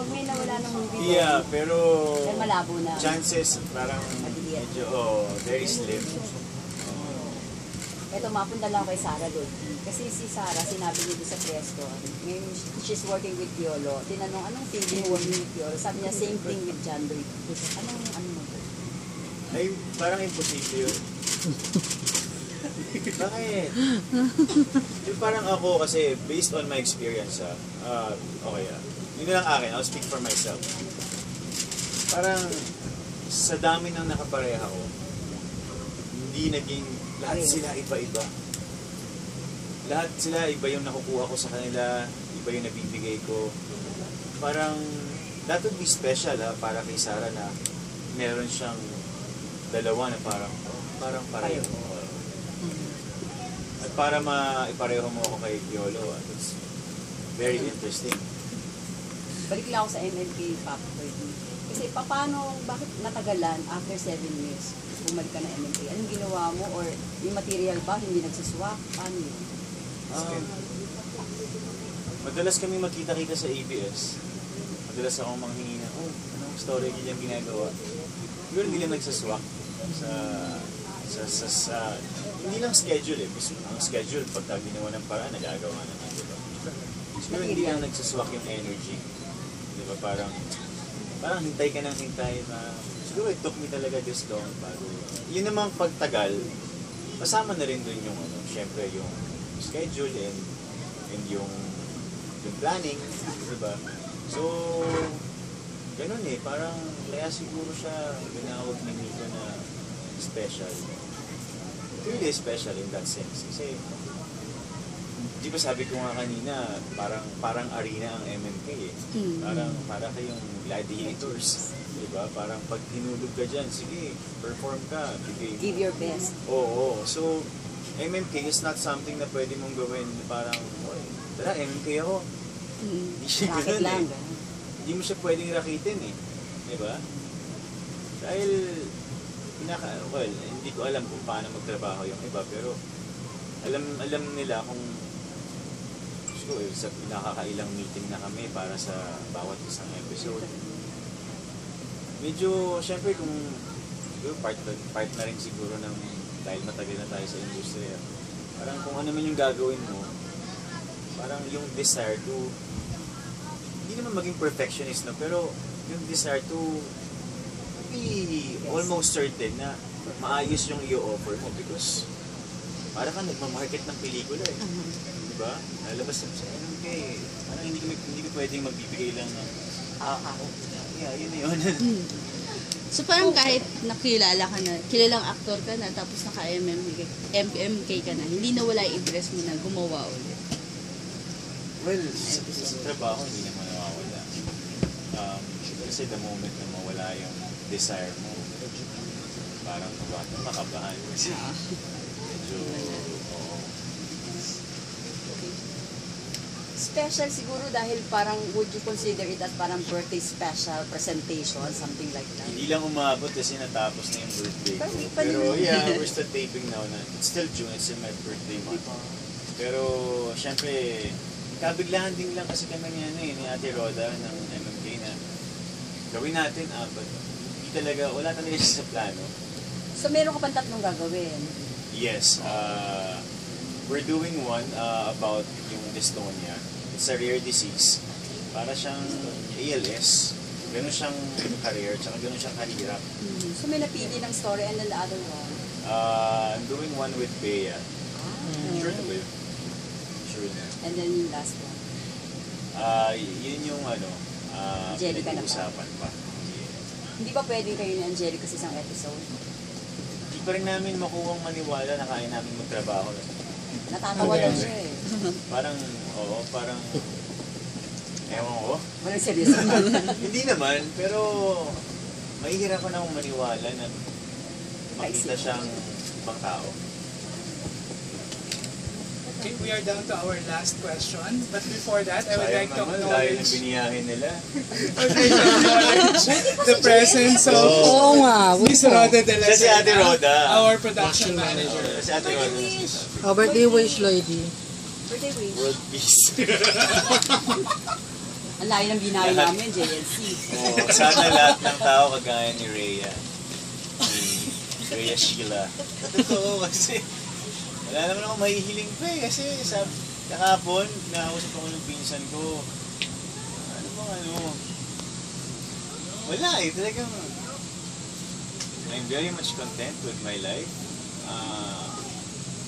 pag may nawala ng movie doon, Yeah, pero malabo na. chances parang medyo, very slim. Ito, mapunta lang kay Sarah doon. Kasi si Sarah, sinabi niya doon sa press ko, ngayon she's working with Piolo. Tinanong, anong feeling working with Piolo? Sabi niya, same thing with John Boy. Ano mo doon? Ay, parang imposible yun. Bakit? Yung parang ako kasi, based on my experience, okay yun lang akin, I'll speak for myself. Parang, sa dami ng nakapareha ko, hindi naging, lahat sila iba-iba. Lahat sila iba yung nakukuha ko sa kanila, iba yung nabibigay ko. Parang, that would be special para kay Sarah na meron siyang dalawa na parang pareho. At para maipareho mo ako kay Piolo, it's very interesting. Balik lang ako sa MMK Pop 30. Kasi bakit natagalan after 7 years, bumalik ka na MMK? Anong ginawa mo? Or yung material ba, hindi nagsuswak? Paano yun? Madalas kami magkita-kita sa ABS. Madalas akong manghingi na, anong story nilang ginagawa? Pero hindi lang nagsaswak sa hindi lang schedule ang schedule pagka ginawa ng paraan nagagawa naman, diba? Pero hindi lang nagsaswak yung energy, diba? Parang hintay ka ng hintay na siguro it took me talaga this long bago yun namang pagtagal kasama na rin dun yung syempre yung schedule and yung planning, diba? So ganun parang kaya siguro siya ginawag ng Nico na special. Really special in that sense. Kasi, di ba sabi ko nga kanina, parang arena ang MMK Para kayong gladiators. Di ba? Parang pag hinulog ka dyan, sige, perform ka. Give your best. Oo. So, MMK is not something na pwede mong gawin parang, tara, MMK ako. Hindi siya ganun Hindi mo siya pwedeng rakitin Di ba? Dahil, hindi ko alam kung paano magtrabaho yung iba, pero alam nila kung siguro sa nakakailang meeting na kami para sa bawat isang episode. Medyo, syempre kung siguro part na rin siguro ng dahil matagal na tayo sa industriya, parang kung ano man yung gagawin mo, parang yung desire to, hindi naman maging perfectionist pero yung desire to be almost certain na maayos yung i-offer mo because para ka nagmamarket ng pelikula diba? Nalabas sa MMK parang hindi ko pwedeng magbibigay lang ng yun na yun. So parang kahit nakilala ka na, kilalang aktor ka na tapos naka-MMK ka na, hindi na wala i-dress mo na gumawa ulit? Well, sa trabaho hindi naman nawawala. Kasi the moment na mawala yung desire mo, parang makabahan kasi medyo Special siguro dahil parang would you consider it as parang birthday special presentation, something like that? Hindi lang umabot kasi natapos na yung birthday ko. Pero yeah, we're still taping now na. It's still June, it's in my birthday month. Pero syempre, kabiglahan din lang kasi kami ni Ate Roda ng MMK na gawin natin but hindi talaga, wala talaga siya sa plano. So meron ka pang tatlong gagawin? Yes, we're doing one about yung dystonia. It's a rare disease. Para siyang ALS. Ganun siyang career, tsaka ganun siyang kahirap. So may napili ng story and then the other one? I'm doing one with Bea. Sure na ba yun? Sure na. And then yung last one? Yun yung Angelica na pinag-uusapan pa. Hindi ba pwedeng kayo ni Angelica sa isang episode? Hindi pa rin namin makuhang maniwala na kaya namin magtrabaho. Natatawa lang siya Parang, parang, ewan ko. Walang seryoso. Hindi naman, pero mahihirap ko namang maniwala na makita siyang ibang tao. Okay, we are down to our last question. But before that, I would like to dahil acknowledge biniyahin nila. the presence of Miss Roda de la Si Ate Roda. our production manager. Si Ate Roda. Birthday wish, Lloydie. Birthday wish. World peace. Ang layo ng binayo namin, JLC. Oo, sana lahat ng tao kagaya ni Rhea. Ni Rhea Sheila. Totoo kasi wala naman ako mahihiling pa eh. Kasi kahapon, nakausap ako ng pinsan ko. Wala eh. Talagang I'm very much content with my life.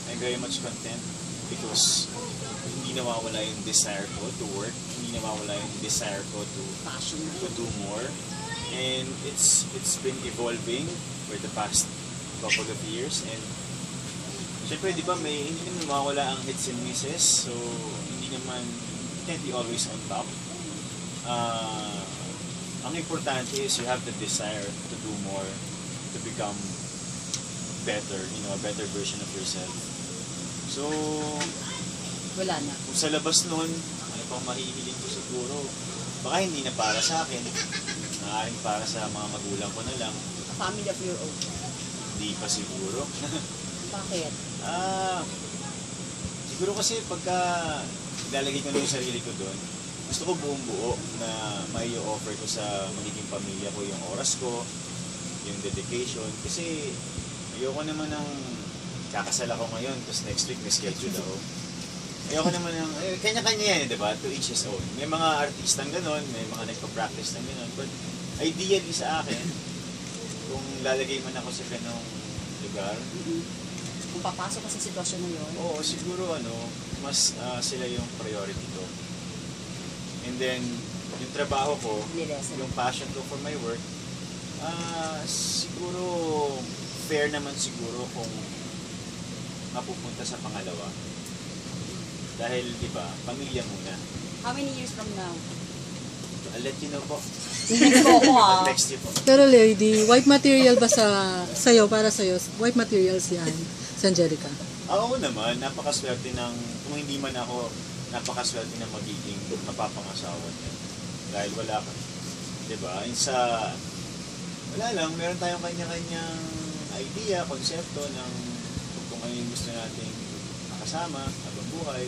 I'm very much content because hindi nawawala yung desire ko to work. Hindi nawawala yung desire ko to do more. And it's been evolving for the past couple of years. And syempre, di ba, hindi naman mawawala ang hits and misses. So, hindi naman, can't be always on top. Ang importante is you have the desire to do more, to become better, a better version of yourself. So, Wala na. kung sa labas nun, ano pang mahihiling ko siguro, baka hindi na para sa akin, maaaring para sa mga magulang ko na lang, A family of your own. hindi pa siguro. Bakit? Siguro kasi pagka ilalagay ko na yung sarili ko doon, gusto ko buong buo na may offer ko sa magiging pamilya ko yung oras ko, yung dedication. Kasi ayoko naman ng kakasal ako ngayon, tapos next week may schedule ako. Ayoko naman ng, kanya-kanya yan, di ba? To each his own. May mga artistang ganon, may mga nagpa-practice ng ganon. But ideally sa akin, kung lalagay man ako sa ganong lugar, Kung papasok ka sa sitwasyon na yun, oo, siguro mas sila yung priority ko. And then, yung trabaho ko, nilesen. yung passion ko for my work, siguro fair naman siguro kung mapupunta sa pangalawa. Dahil, di ba, pamilya muna. How many years from now? I'll let you know po. Next ko ako I'll text you po. Pero lady, white material ba sa'yo, para sa'yo, white materials yan, si Angelica? Oo naman, napakaswerte ng, kung hindi man ako, napakaswerte ng magiging mapapangasawa niya. Dahil wala ka, di ba? Wala lang, meron tayong kanya-kanyang idea, konsepto ng kung ano yung gusto nating makasama habang buhay.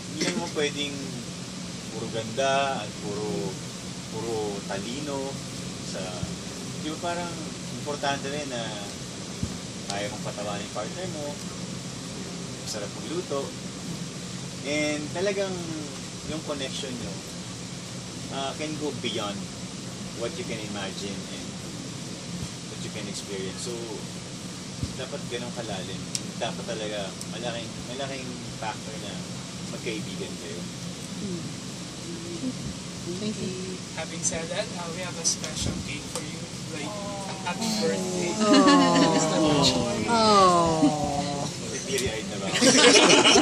Hindi naman pwedeng puro ganda at puro talino di ba, parang importante rin na kaya kong patawanin yung partner mo, masarap magluto, and talagang yung connection nyo can go beyond what you can imagine and what you can experience. So dapat ganun kalalim, dapat talaga malaking factor na magkaibigan kayo. Thank you. Having said that, we have a special cake for you. Like, happy birthday. Oh. Teary-eyed na ba?